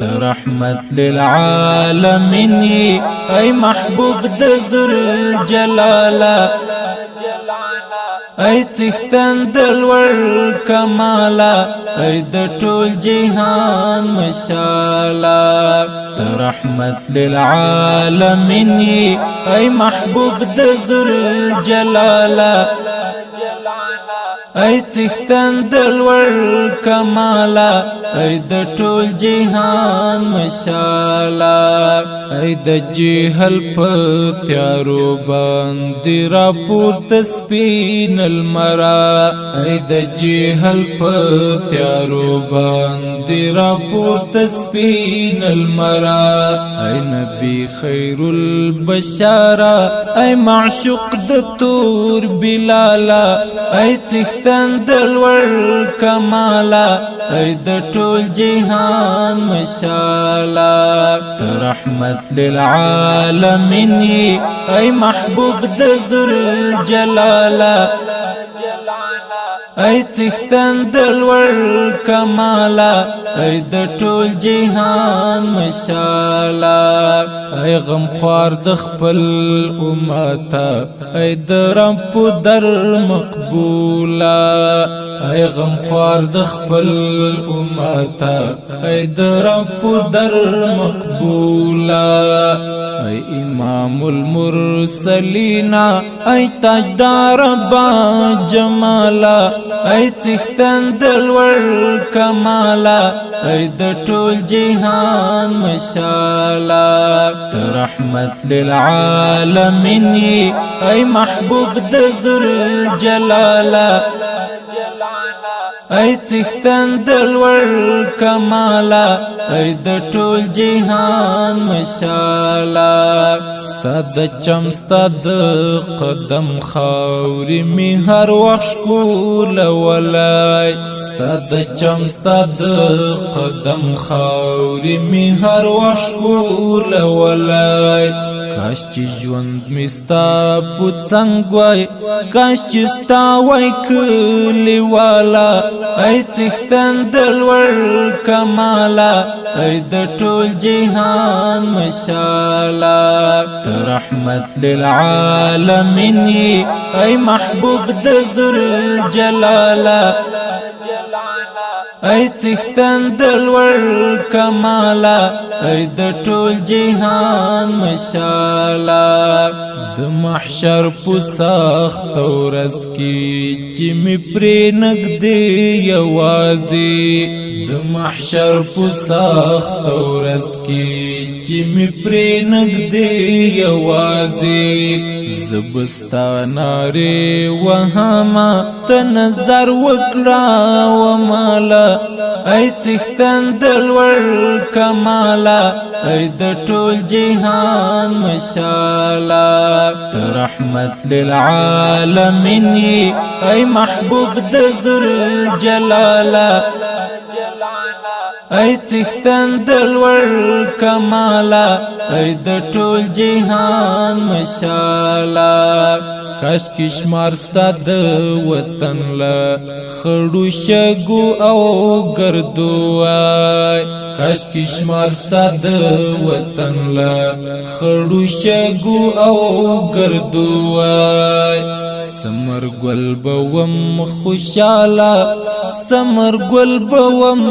رحمت للعالمین ای محبوب د ذوالجلاله ای څښتن د لوړ کماله ای د ټول جهان مشاله رحمت للعالمین ای محبوب د ذوالجلاله ای څښتن د لوړ کماله ای د ټول جهان مشاله ای د جهل په تیارو باندې راپورته سپین المرا ای د جهل په تیارو باندې راپورته سپین المرا ای نبی خیر البشارا ای معشوق د تور بلالا ای څښتن د لوړ کماله ای د ټول جهان مشاله رحمت للعالمین ای محبوب د ذوالجلاله ای څښتن د لوړ کماله ای د ټول جهان مشاله ای غمخوار د خپل امت ای د رب در مقبوله ای غمخوار د خپل امت ای د رب در مقبوله ای امام المرسلین ای تاجدار با جمالا ای څښتن د لوړ کماله ای د ټول جهان مشاله رحمت للعالمین ای محبوب د ذوالجلاله ای څښتن د لوړ کماله ای د ټول جهان مشاله ستا د چم ستا د قدم خاورې مې هر وخت ښکلولی ستا د چم ستا د قدم خاورې مې هر وخت ښکلولی کاش چې ژوند مې ستا په څنګ وای کاش چې ستا وای کلیواله ای څښتن د لوړ کماله ای د ټول جهان مشاله رحمت للعالمین ای محبوب د ذوالجلاله ای څښتن د لوړ کماله ای د ټول جهان مشاله د محشر په سخت ورځ کې چې مې پرې نږدې یوازې د محشر په سخت ورځ کې چې مې پرې نږدې یوازې زه به ستا نارې وهمه ته نظر وکړه وماله ای څښتن د لوړ کماله ای د ټول جهان مشاله رحمت للعالمین ای محبوب د ذوالجلاله ای څښتن د لوړ کماله ای د ټول جهان مشاله کاش کې شمار ستا د وطن له خړو شګو او ګردو وای کاش کې شمار ستا د وطن له خړو شګو او ګردو وای سمر ګل بوم خوشاله سمر ګل بوم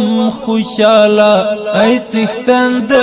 خوشاله ای څښتن د